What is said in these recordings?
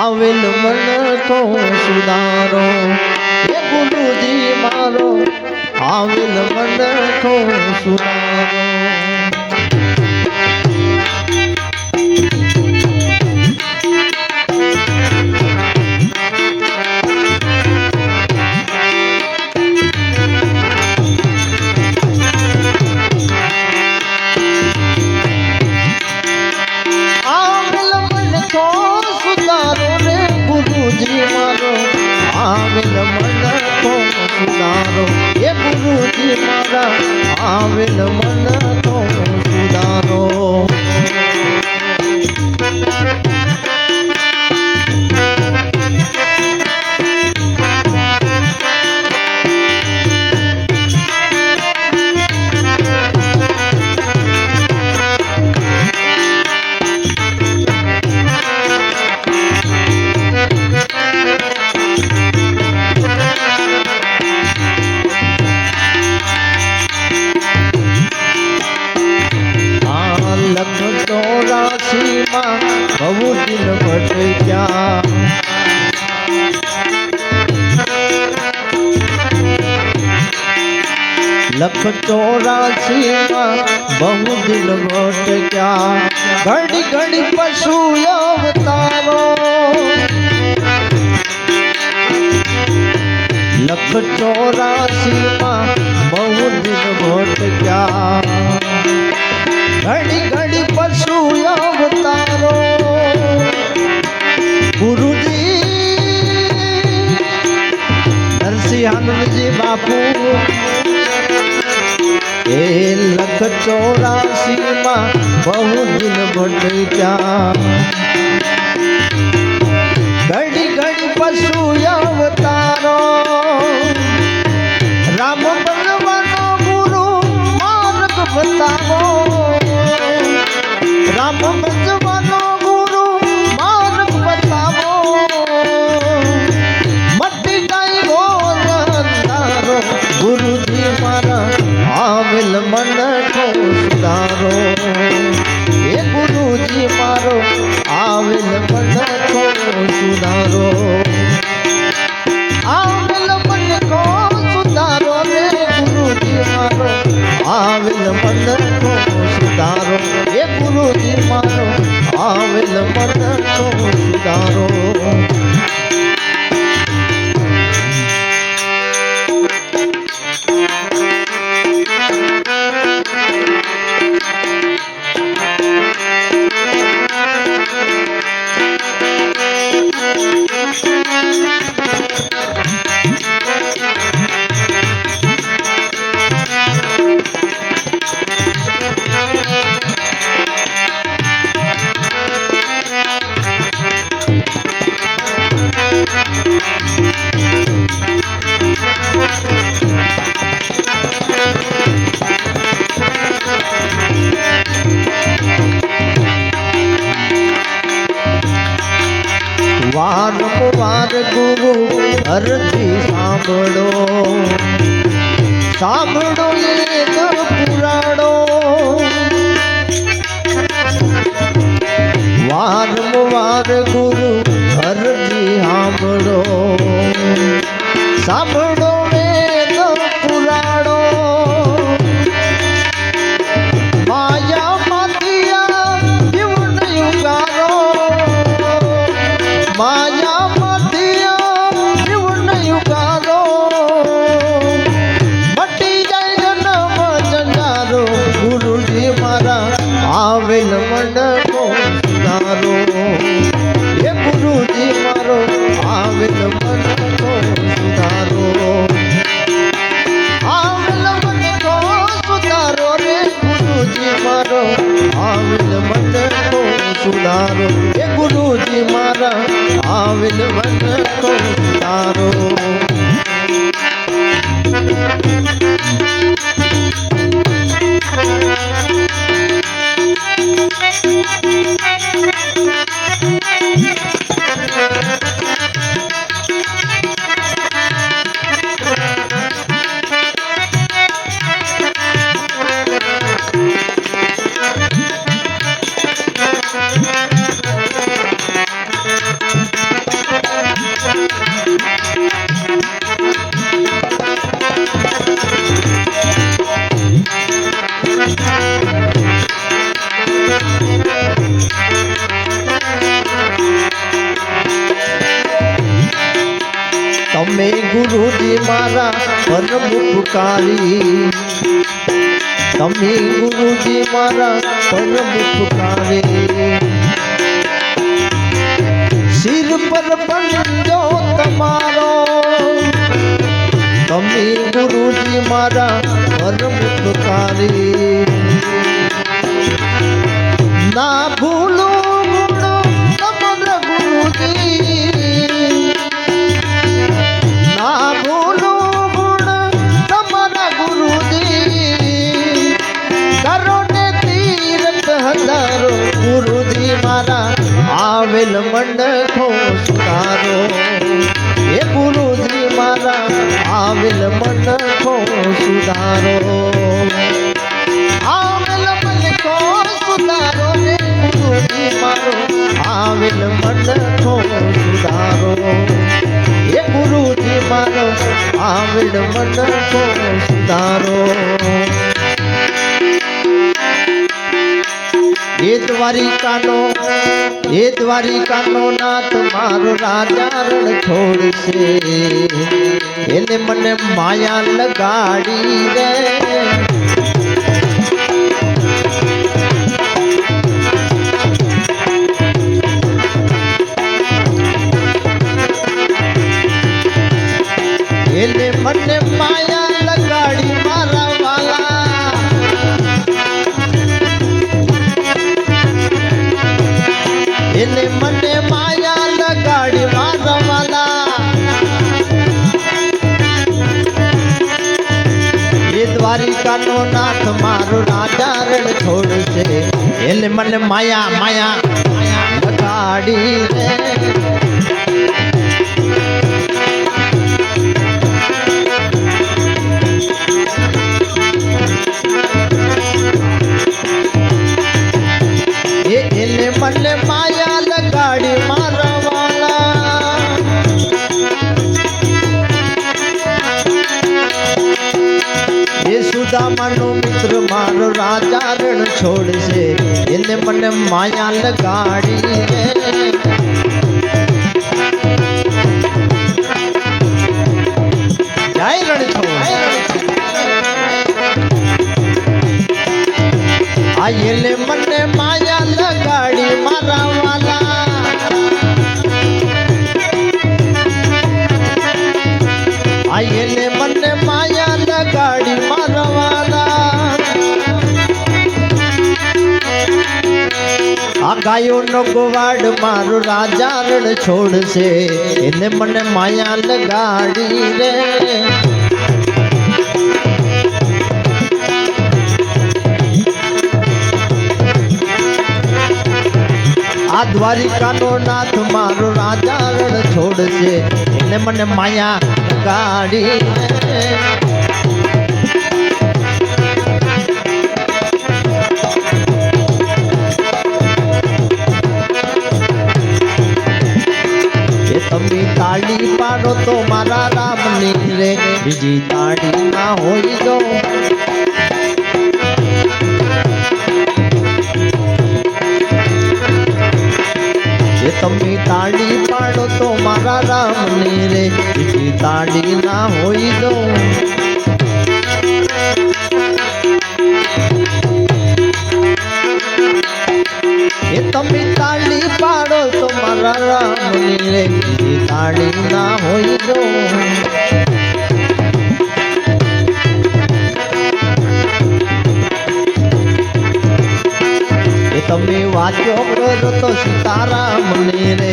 આવેલ મન તો સુધારો એ ગુરુજી મારો આવેલ મન તો સુધારો આવેલ મન તો સુધારો એ ગુરુજી મારા આવેલ મન તો સુધારો બહુ દિન ભટક્યા લખ 84 બહુ દિન ભટક્યા ઘડી ઘડી પશુ અવતારો લખ 84 બહુ દિન ભટક્યા ઘડી ઘડી પશુ અવતારો ગુરુજી નરસિંહ આનંદજી બાપુ એ લખ 84 બહુ દિન ભટક્યા ઘડી ઘડી પશુ અવતારો રામ બનવાનો ગુરુ માર્ગ બતાવો રામ બનવાનો ગુરુ માર્ગ બતાવો મટી જાય ઘોર અંધારો ગુરુજી મારા આવેલ મન તો સુધારો એ ગુરુજી મારો આવેલ મન તો સુધારો આવેલ મન તો સુધારો રે ગુરુજી મારો આવેલ મન તો સુધારો એ ગુરુજી મારો આવેલ મન તો સુધારો વારંવાર ગુરુ અરજી સાંભળો સાંભળો એ પુરાણો વારંવાર ગુરુ અરજી સાંભળો સાંભળો વેદ પુરાણો માયા માતિયા જીવન યુગારો માયા માતિયા જીવન યુગારો મટી જાય જન્મ જંજારો ગુરુજી મારા આવેલ મન તો સુધારો એ ગુરુજી મારો આવેલ મન તો સુધારો આવેલ મન તો સુધારો રે ગુરુજી મારો આવેલ મન તો સુધારો એ ગુરુજી મારા આવેલ મન તો સુધારો ગુરુજી મારા પરમ ઉપકારી તમે ગુરુજી મારા પરમ ઉપકારી સિર પર પંજો તમારો તમે ગુરુજી મારા પરમ ઉપકારી ના ભૂલો ગુણો તમારા ગુરુજી ના ભૂલો ગુણ તમારા ગુરુજી કરો ને તીર્થ હજારો ગુરુજી મારા આવેલ મંડખો સુધારો એ ગુરુજી મારા આવેલ મંડખો સુધારો આવેલ મંડખો સુધારો રે ગુરુજી મારો આવેલ મંડખો સુધારો એ ગુરુજી મારો આવેલ મંડખો સુધારો એ દ્વારિકાનો નાથ મારો રાજા રણ છોડશે એને મને માયા લગાડી રે એને મને માયા લગાડી મારા વાલા એને મને માયા લગાડી મારા વાલા એ દ્વારિકાનો નાથ મારો રાજા રણ છોડશે એને મને માયા લગાડી રે એને મને માયા લગાડી મારા વાલા એ સુદામાનો મિત્ર મારો રાજા રણ છોડશે એને મને માયા લગાડી રે જય રણ છોડ આ એને મને માયા લગાડી મારા વાલા આ એને મને માયા લગાડી મારા વાલા આ ગાયોનો ગોવાડ મારો રાજા રણ છોડશે એને મને માયા લગાડી રે આ દ્વારિકાનો નાથ મારો રાજા રણ છોડશે એને મને માયા લગાડી એ તમે તાળી પાડો તો મારા રામની રે બીજી તાળી ના હોય જો તમે તાળી પાડો તો મારા રામની રે બીજી તાળી ના હોય દો એ તમે તાળી પાડો તો મારા રામની રે બીજી તાળી ના હોય દો તમે વાંચ્યો કરો તો સીતારામ ને રે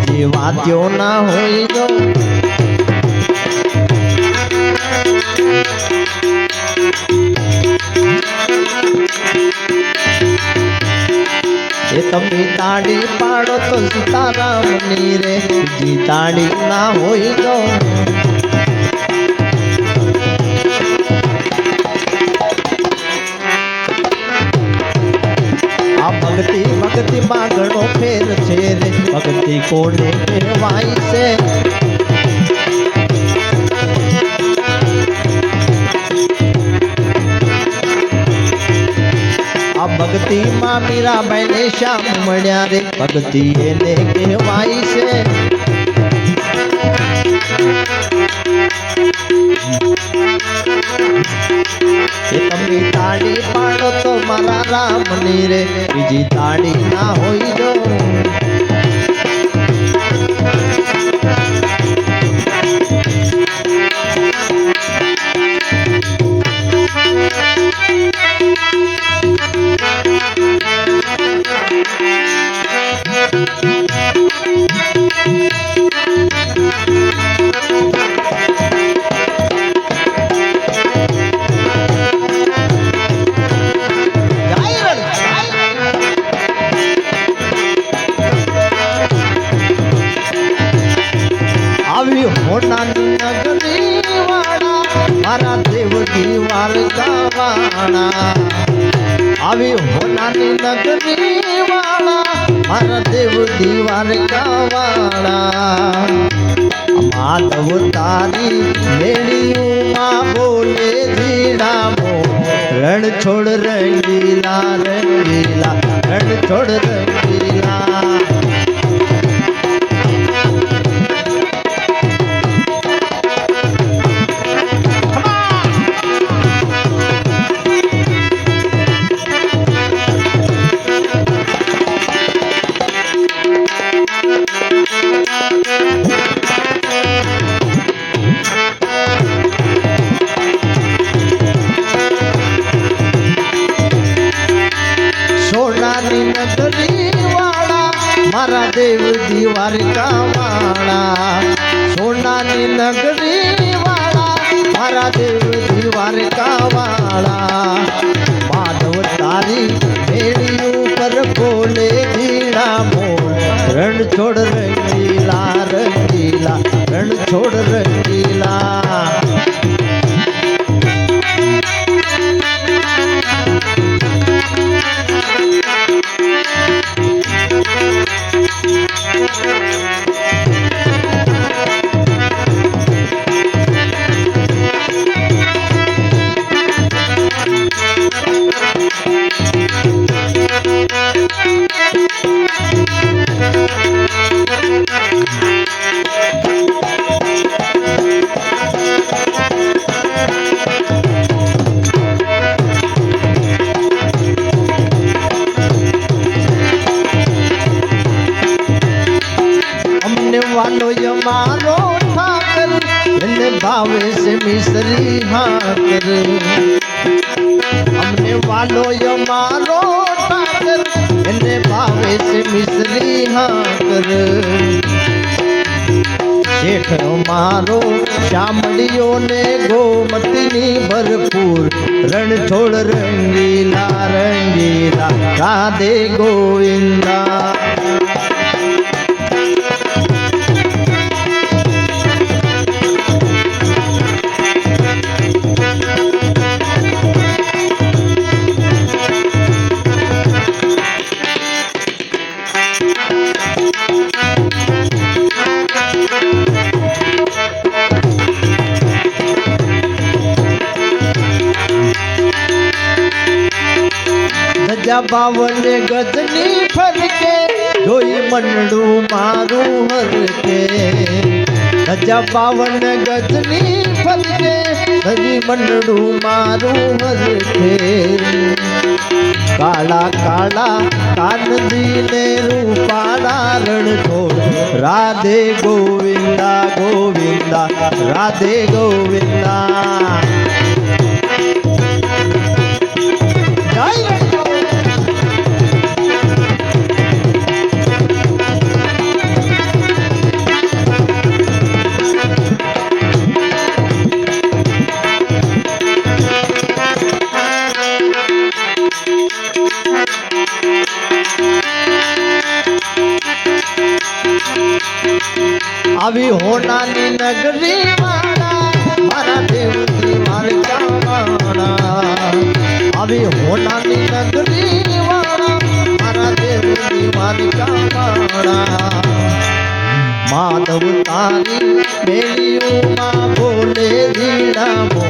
જે વાંચ્યો ના હોય જો એ તમે તાળી પાડો તો સીતારામ ની રે જે તાળી ના હોય જો ભક્તિ માં ઘણો ફેર છે રે ભક્તિ કોને કહેવાય છે આ ભક્તિ માં મીરાબાઈ ને શ્યામ મળ્યા રે ભક્તિ એને કહેવાય છે મારા રામની રે બીજી તાળી ના હોય જો હોનાની નગરી વાળા મારા દેવજી વારકાવાળા આવી હોનાની નગરી વાળા મારા દેવજી વારકાવાળા માધવ તારી મેળીમાં બોલે જીડા મો રણ છોડ રંગીલા રંગીલા રણ છોડ રંગીલા મારા દેવજી વારકાવાળા સોનાની નગરી વાળા મારા દેવજી વારકાવાળા માધવ તારી મેળી ઉપર બોલે જીણા મોર રણ છોડ રંગીલા રંગીલા રણ છોડ રંગીલા वालो यमारो ठाकर इन्हें भावे से मिसरी हाकर हमने वालो यमारो ठाकर इन्हें भावे से मिसरी हाकर जेठ मारो शामड़ियों ने गोमती भरपूर रण छोड़ रंगीला रंगीला राधे गोविंदा बावन गजनी फरके जोई मनडू मारू हरके धजा बावन गजनी फरके धजी मनडू मारू हरके काला काला कानजी ने रूपाला रण छोड़ राधे गोविंदा गोविंदा राधे गोविंदा આવી હોનાની નગરી વાળા મારા દેવજી વારકાવાળા આવી હોનાની નગરી વાળા મારા દેવજી વારકાવાળા માધવ તારી મેળીઓમાં બોલે જીડા મો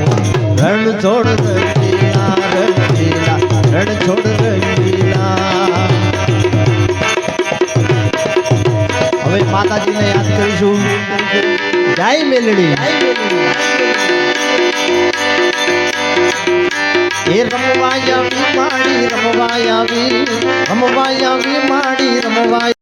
રણ છોડ રંગીલા રંગીલા રણ છોડ રંગીલા હવે માતાજીને યાદ કરીશું જય મેલડી એ રમવાયા વી માડી રમવાયા વી માડી રમવાયા